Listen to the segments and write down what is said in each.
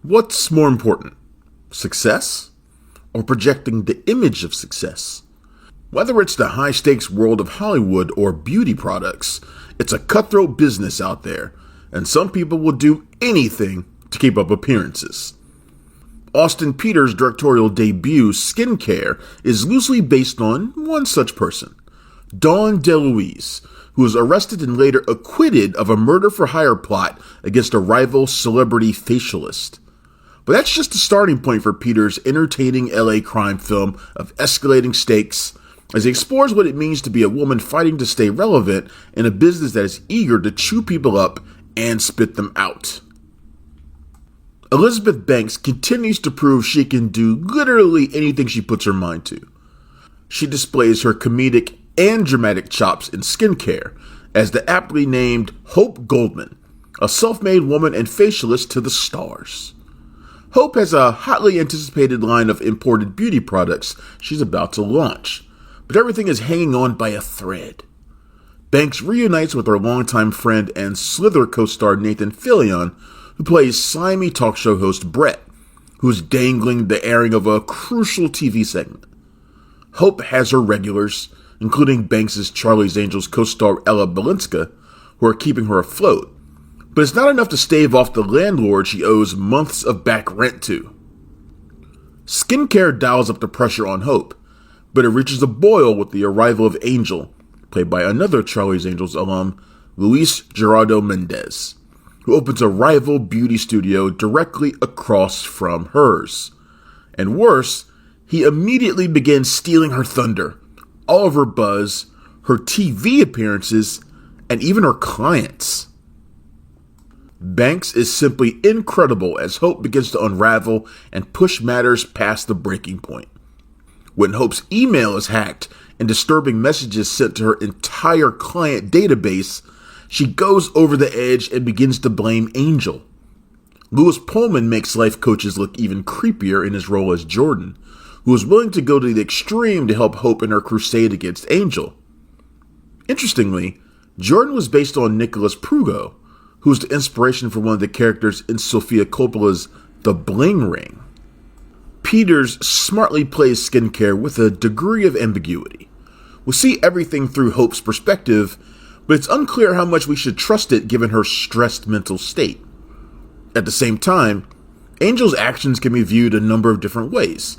What's more important, success or projecting the image of success? Whether it's the high-stakes world of Hollywood or beauty products, it's a cutthroat business out there, and some people will do anything to keep up appearances. Austin Peters' directorial debut, Skincare, is loosely based on one such person, Dawn DeLuise, who was arrested and later acquitted of a murder-for-hire plot against a rival celebrity facialist. But that's just the starting point for Peters' entertaining LA crime film of escalating stakes, as he explores what it means to be a woman fighting to stay relevant in a business that is eager to chew people up and spit them out. Elizabethbanks continues to prove she can do literally anything she puts her mind to. She displays her comedic and dramatic chops in Skincare as the aptly named Hope Goldman, a self-made woman and facialist to the stars. Hope has a hotly anticipated line of imported beauty products she's about to launch, but everything is hanging on by a thread. Banks reunites with her longtime friend and Slither co-star Nathan Fillion, who plays slimy talk show host Brett, who's dangling the airing of a crucial TV segment. Hope has her regulars, including Banks' Charlie's Angels co-star Ella Balinska, who are keeping her afloat, but it's not enough to stave off the landlord she owes months of back rent to. Skincare dials up the pressure on Hope, but it reaches a boil with the arrival of Angel, played by another Charlie's Angels alum, Gerardo Méndez, who opens a rival beauty studio directly across from hers. And worse, he immediately begins stealing her thunder, all of her buzz, her TV appearances, and even her clients. Banks is simply incredible as Hope begins to unravel and push matters past the breaking point. When Hope's email is hacked and disturbing messages sent to her entire client database, she goes over the edge and begins to blame Angel. Pullman makes life coaches look even creepier in his role as Jordan, who is willing to go to the extreme to help Hope in her crusade against Angel. Interestingly, Jordan was based on Nicholas Prugo, who was the inspiration for one of the characters in Sofia Coppola's The Bling Ring. Peters smartly plays Skincare with a degree of ambiguity. We see everything through Hope's perspective, but it's unclear how much we should trust it given her stressed mental state. At the same time, Angel's actions can be viewed a number of different ways.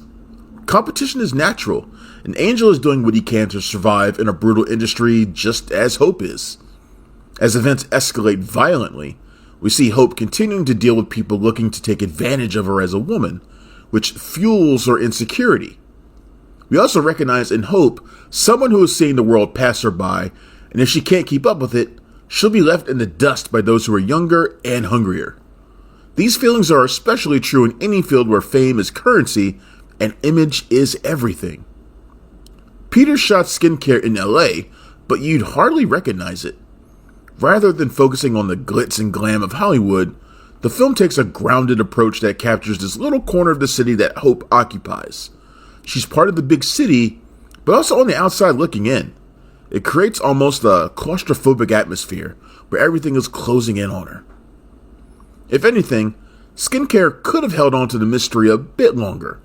Competition is natural, and Angel is doing what he can to survive in a brutal industry just as Hope is. As events escalate violently, we see Hope continuing to deal with people looking to take advantage of her as a woman, which fuels her insecurity. We also recognize in Hope someone who is seeing the world pass her by, and if she can't keep up with it, she'll be left in the dust by those who are younger and hungrier. These feelings are especially true in any field where fame is currency and image is everything. Peters shot Skincare in LA, but you'd hardly recognize it. Rather than focusing on the glitz and glam of Hollywood, the film takes a grounded approach that captures this little corner of the city that Hope occupies. She's part of the big city, but also on the outside looking in. It creates almost a claustrophobic atmosphere where everything is closing in on her. If anything, Skincare could have held on to the mystery a bit longer.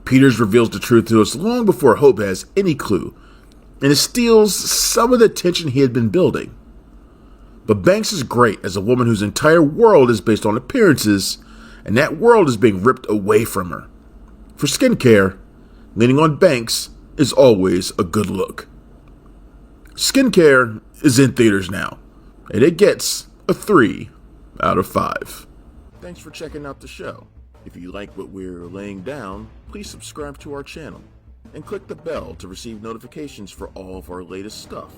Peters reveals the truth to us long before Hope has any clue, and it steals some of the tension he had been building. But Banks is great as a woman whose entire world is based on appearances, and that world is being ripped away from her. For Skincare, leaning on Banks is always a good look. Skincare is in theaters now, and it gets a 3 out of 5. Thanks for checking out the show. If you like what we're laying down, please subscribe to our channel and click the bell to receive notifications for all of our latest stuff.